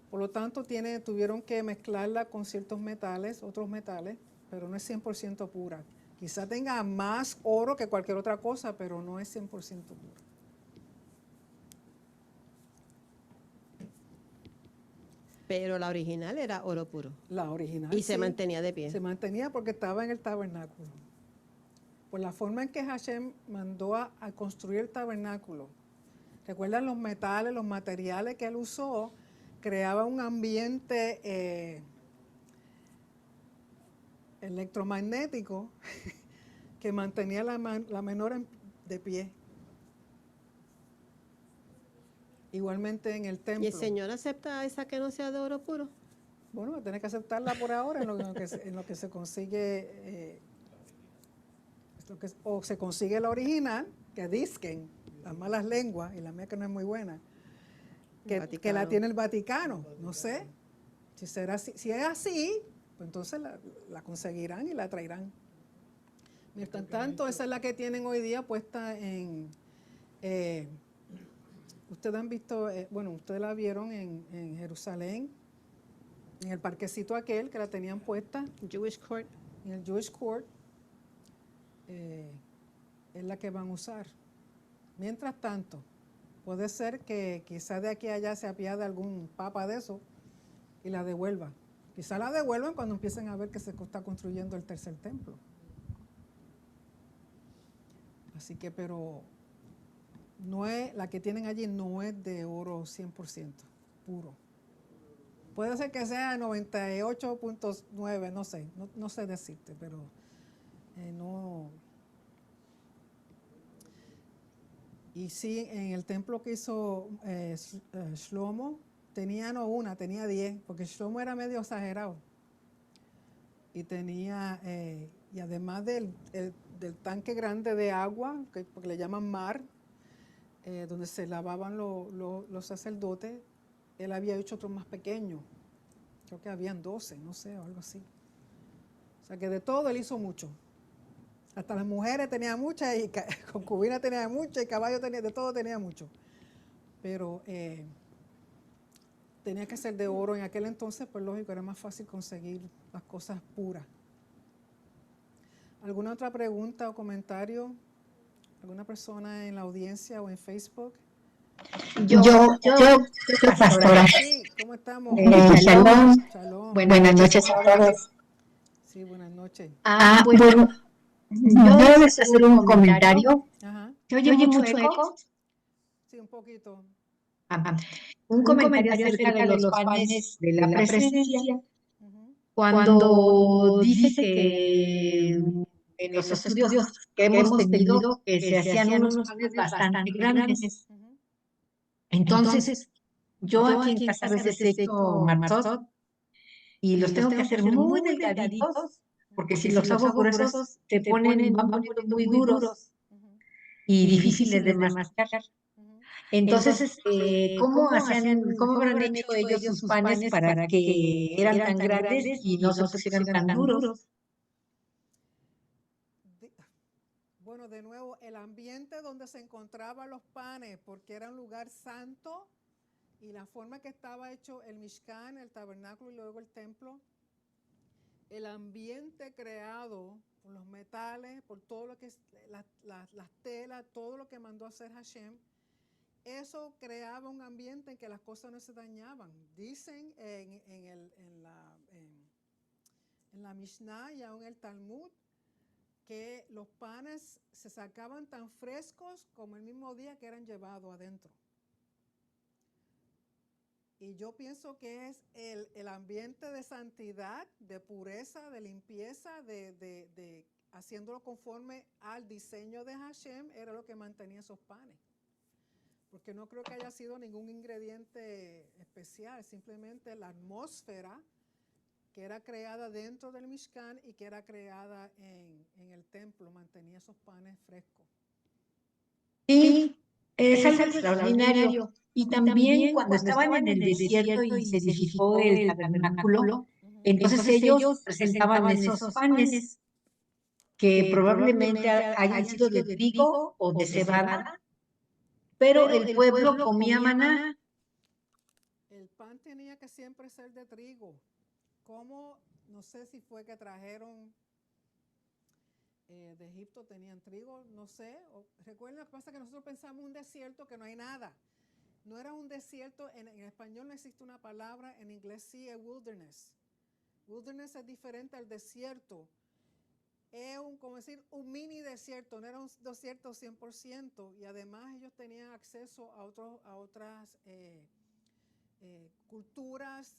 Por lo tanto, tuvieron que mezclarla con ciertos metales, otros metales, pero no es 100% pura. Quizá tenga más oro que cualquier otra cosa, pero no es 100% pura. Pero la original era oro puro. La original, Y se sí, mantenía de pie. se mantenía porque estaba en el tabernáculo. Por la forma en que Hashem mandó a construir el tabernáculo. ¿Recuerdan los metales, los materiales que él usó? Creaba un ambiente electromagnético que mantenía la menora de pie. Igualmente en el templo. ¿Y el Señor acepta esa que no sea de oro puro? Bueno, tiene que aceptarla por ahora en lo que se consigue, o se consigue la original, que dicen las malas lenguas, y la mía que no es muy buena, que la tiene el Vaticano. No sé, si es así, pues entonces la conseguirán y la traerán. Mientras tanto, esa es la que tienen hoy día puesta en... ustedes han visto, bueno, ustedes la vieron en Jerusalén, en el parquecito aquel que la tenían puesta. Jewish Court. En el Jewish Court. Es la que van a usar. Mientras tanto, puede ser que quizás de aquí a allá se apiade algún papa de eso y la devuelva. Quizás la devuelvan cuando empiecen a ver que se está construyendo el tercer templo. Así que, pero no es, la que tienen allí no es de oro 100% puro. Puede ser que sea 98.9, no sé, no sé decirte, pero no. Y sí, en el templo que hizo Shlomo, tenía no una, tenía 10, porque Shlomo era medio exagerado. Y tenía, y además del tanque grande de agua, porque le llaman mar, donde se lavaban los sacerdotes, él había hecho otro más pequeño. Creo que habían 12, no sé, o algo así. O sea que de todo él hizo mucho. Hasta las mujeres tenía muchas, y concubinas tenía muchas, y caballos tenía, de todo tenía mucho. Pero tenía que ser de oro. En aquel entonces, pues lógico, era más fácil conseguir las cosas puras. ¿Alguna otra pregunta o comentario? ¿Alguna persona en la audiencia o en Facebook? Yo soy pastora. Sí, ¿cómo estamos? Shalom. Shalom. Buenas noches a todos. Sí, buenas noches. Bueno, yo debo hacer un comentario. Ajá. ¿Se oye mucho eco? Sí, un poquito. Un comentario acerca de los panes de la presencia. Ujú. Cuando dice que en los estudios que hemos tenido que se hacían unos panes bastante grandes. Ujú. Entonces, yo aquí en casa a veces he hecho matzot y los tengo que hacer muy delgaditos, porque si los hago gruesos van poniendo muy duros Ujú. y difíciles de mascar. Ujú. Entonces, ¿cómo habrán hecho ellos sus panes para que eran tan grandes y no se pusieran tan duros? Bueno, de nuevo, el ambiente donde se encontraban los panes, porque era un lugar santo, y la forma que estaba hecho el Mishkan, el tabernáculo y luego el templo, el ambiente creado por los metales, por todo lo que es las telas, todo lo que mandó a hacer Hashem, eso creaba un ambiente en que las cosas no se dañaban. Dicen en la Mishnah y aún en el Talmud que los panes se sacaban tan frescos como el mismo día que eran llevados adentro. Y yo pienso que es el ambiente de santidad, de pureza, de limpieza, de haciéndolo conforme al diseño de Hashem, era lo que mantenía esos panes. Porque no creo que haya sido ningún ingrediente especial, simplemente la atmósfera que era creada dentro del Mishkan y que era creada en el templo, mantenía esos panes frescos. Sí, es algo extraordinario. Y también cuando estaban en el desierto y se edificó el tabernáculo, entonces ellos presentaban esos panes. que probablemente hayan sido de trigo o de cebada, pero el pueblo comía maná. El pan tenía que siempre ser de trigo. ¿Cómo? No sé si fue que trajeron de Egipto, tenían trigo, no sé. Recuerden, lo que pasa es que nosotros pensamos un desierto que no hay nada. No era un desierto, en español no existe una palabra, en inglés sí es wilderness. Wilderness es diferente al desierto. Es como decir, un mini desierto, no era un desierto 100%. Y además ellos tenían acceso a otras culturas,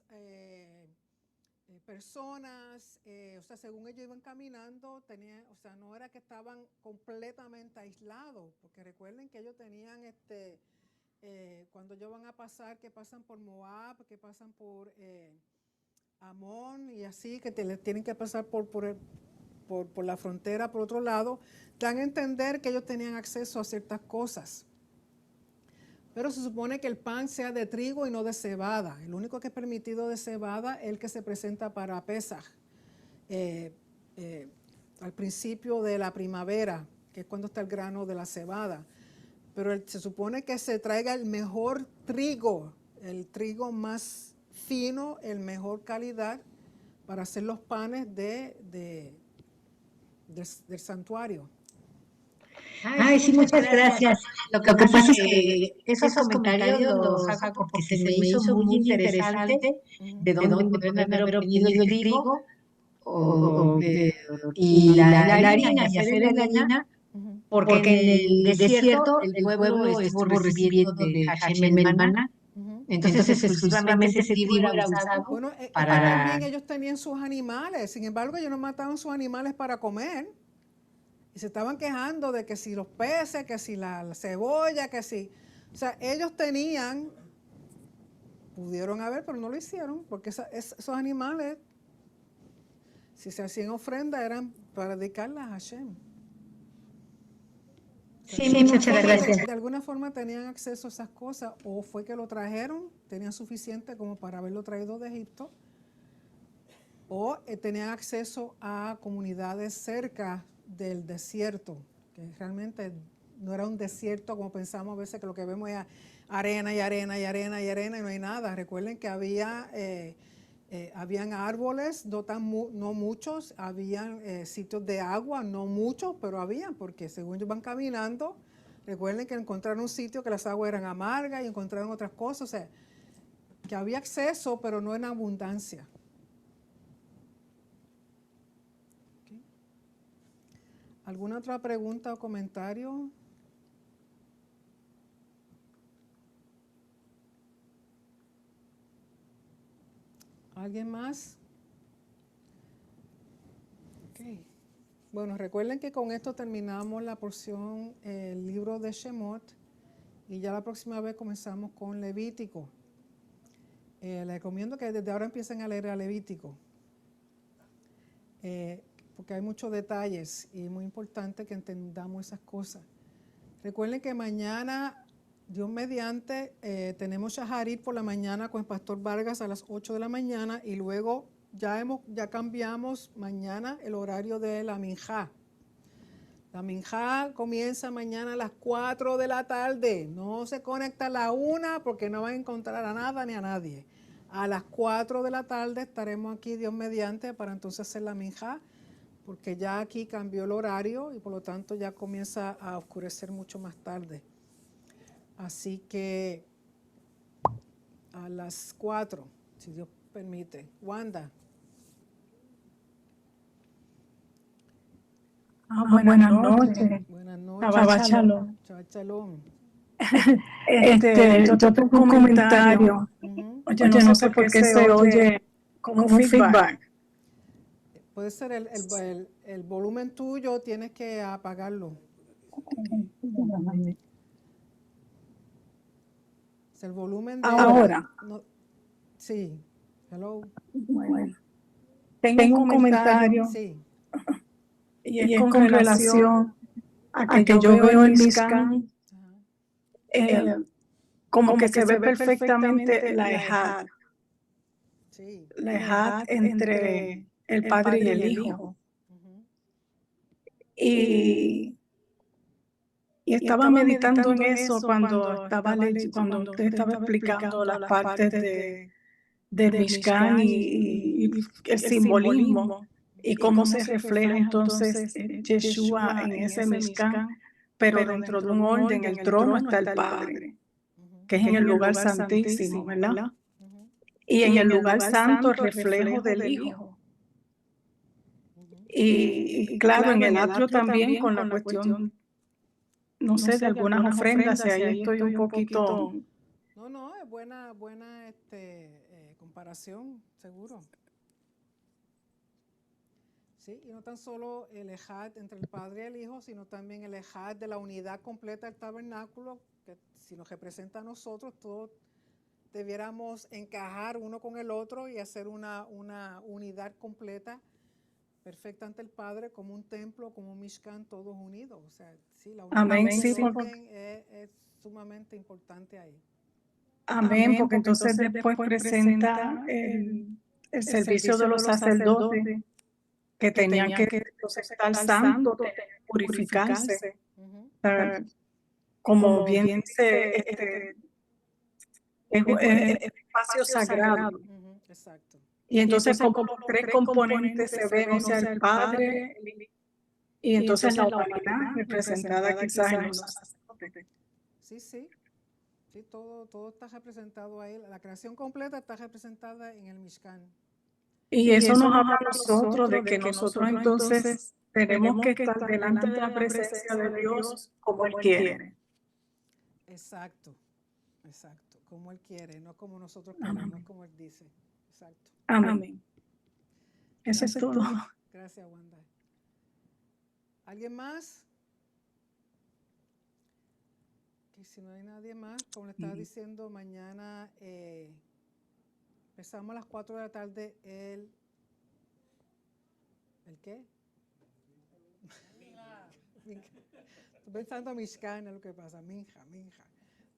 personas, o sea, según ellos iban caminando, o sea, no era que estaban completamente aislados, porque recuerden que ellos tenían cuando ellos van a pasar, que pasan por Moab, que pasan por Amón y así, que tienen que pasar por la frontera, por otro lado, dan a entender que ellos tenían acceso a ciertas cosas. Pero se supone que el pan sea de trigo y no de cebada. El único que es permitido de cebada es el que se presenta para Pesaj, al principio de la primavera, que es cuando está el grano de la cebada. Pero se supone que se traiga el mejor trigo, el trigo más fino, el mejor calidad, para hacer los panes del santuario. Ay, sí, muchas gracias. Lo que pasa es que esos comentarios los hago porque se me hizo muy interesante de dónde pueden haber obtenido el trigo y la harina y hacer la harina, porque en el desierto el pueblo estuvo recibiendo de Hashem el maná. Entonces exclusivamente ese trigo era usado Bueno, para... también ellos tenían sus animales, sin embargo ellos no mataban sus animales para comer. Y se estaban quejando de que si los peces, que si la cebolla, que si... O sea, ellos pudieron haber, pero no lo hicieron, porque esos animales, si se hacían ofrendas, eran para dedicarlas a Hashem. Sí, muchas gracias. De alguna forma tenían acceso a esas cosas, o fue que lo trajeron, tenían suficiente como para haberlo traído de Egipto, o tenían acceso a comunidades cerca del desierto, que realmente no era un desierto como pensamos a veces, que lo que vemos es arena y arena y arena y arena y no hay nada. Recuerden que habían árboles, no muchos, habían sitios de agua, no muchos, pero habían, porque según ellos van caminando, recuerden que encontraron un sitio que las aguas eran amargas y encontraron otras cosas, o sea, que había acceso, pero no en abundancia. ¿Alguna otra pregunta o comentario? ¿Alguien más? Okay. Bueno, recuerden que con esto terminamos la porción, el libro de Shemot, y ya la próxima vez comenzamos con Levítico. Les recomiendo que desde ahora empiecen a leer a Levítico, porque hay muchos detalles y es muy importante que entendamos esas cosas. Recuerden que mañana, Dios mediante, tenemos Shaharit por la mañana con el Pastor Vargas a las 8 de la mañana y luego ya cambiamos mañana el horario de la Minjá. La Minjá comienza mañana a las 4 de la tarde. No se conecta a la 1 porque no van a encontrar a nada ni a nadie. A las 4 de la tarde estaremos aquí, Dios mediante, para entonces hacer la Minjá, porque ya aquí cambió el horario y por lo tanto ya comienza a oscurecer mucho más tarde. Así que a las 4, si Dios permite. Wanda. Buenas noches. Buenas noches. Shabbat Shalom. Shabbat Shalom. Yo tengo un comentario. Oye, no sé por qué se oye como un feedback. Puede ser el volumen tuyo, tienes que apagarlo. Es el volumen de... Ahora. No, sí. Hello. Bueno, tengo un comentario. Sí. Y es con relación a que yo veo el Mishkan, como que se ve perfectamente la Ejad. Sí. La Ejad entre el Padre y el Hijo. Y estaba meditando en eso cuando cuando usted estaba explicando las partes del Mishkan y el simbolismo y cómo se refleja entonces Yeshua en ese Mishkan, pero dentro de un orden, el trono está el Padre, Ujú, que es en el lugar santísimo, ¿verdad? ujú, Y en el lugar santo el reflejo del Hijo. ujú. Y claro, en el atrio también con la cuestión, no sé, de algunas ofrendas, y ahí estoy un poquito... No, es buena comparación, seguro. Sí, y no tan solo el ejad entre el Padre y el Hijo, sino también el ejad de la unidad completa del tabernáculo, que si nos representa a nosotros, todos debiéramos encajar uno con el otro y hacer una unidad completa, perfecta ante el Padre, como un templo, como un Mishkan, todos unidos. O sea, sí, la unidad Amén, y sí, el porque... orden es sumamente importante ahí. Amén, porque entonces después presenta el servicio de los sacerdotes que tenían que entonces estar santos, purificarse, Ujú, como bien dice, es espacio sagrado. ujú, exacto. Y entonces como los tres componentes se ven, o sea, el Padre y entonces la humanidad representada quizás en los sacerdotes. Sí, sí. Sí, todo está representado ahí. La creación completa está representada en el Mishkan. Y eso nos habla a nosotros de que nosotros entonces tenemos que estar delante de la presencia de Dios como Él quiere. Exacto, exacto. Como Él quiere, no como nosotros queremos, como Él dice. Exacto. Amén. Eso es todo. Gracias, Wanda. ¿Alguien más? Que si no hay nadie más, como le estaba diciendo, mañana empezamos a las 4 de la tarde ¿el qué? Estoy pensando a Mishkan, es lo que pasa, Minja.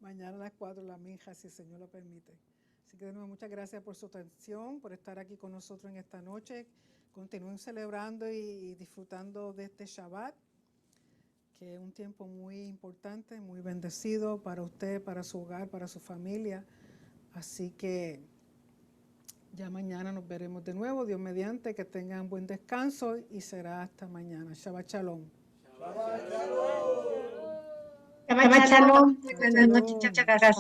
Mañana a las 4 la Minja, si el Señor lo permite. Así que de nuevo, muchas gracias por su atención, por estar aquí con nosotros en esta noche. Continúen celebrando y disfrutando de este Shabbat, que es un tiempo muy importante, muy bendecido para usted, para su hogar, para su familia. Así que ya mañana nos veremos de nuevo, Dios mediante, que tengan buen descanso y será hasta mañana. Shabbat Shalom. Shabbat Shalom. Shabbat Buenas noches, Shalom. muchas gracias.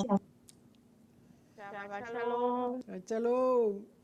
Shabbat Shalom. Shabbat Shalom.